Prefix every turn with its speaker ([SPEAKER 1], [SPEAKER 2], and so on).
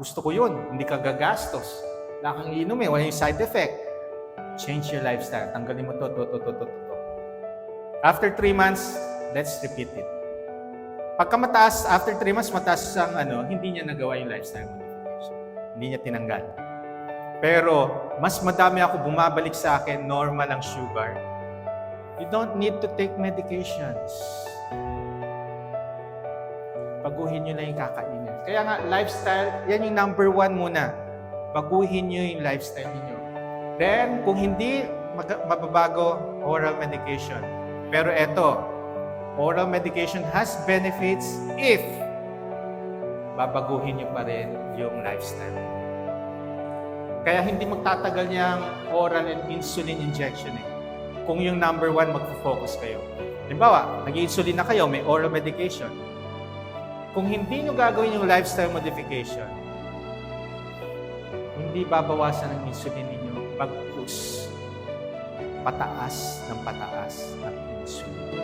[SPEAKER 1] gusto ko yun. Hindi ka gagastos. Wala kang iinumin, wala yung side effect. Change your lifestyle. Tanggalin mo to. After 3 months, let's repeat it. Pagka mataas, after 3 months, mataas ang hindi niya nagawa yung lifestyle modification. Hindi niya tinanggal. Pero, mas madami ako bumabalik sa akin, normal ang sugar. You don't need to take medications. Baguhin nyo lang yung kakainin. Kaya nga, lifestyle, yan yung number 1 muna. Baguhin nyo yung lifestyle niyo. Then, kung hindi mababago, oral medication. Pero eto, oral medication has benefits if babaguhin nyo pa rin yung lifestyle. Kaya hindi magtatagal niyang oral and insulin injection eh. Kung yung number 1, magpo-focus kayo. Halimbawa, nag-insulin na kayo, may oral medication. Kung hindi nyo gagawin yung lifestyle modification, hindi babawasan ang insulin ninyo pag-push pataas ng insulin.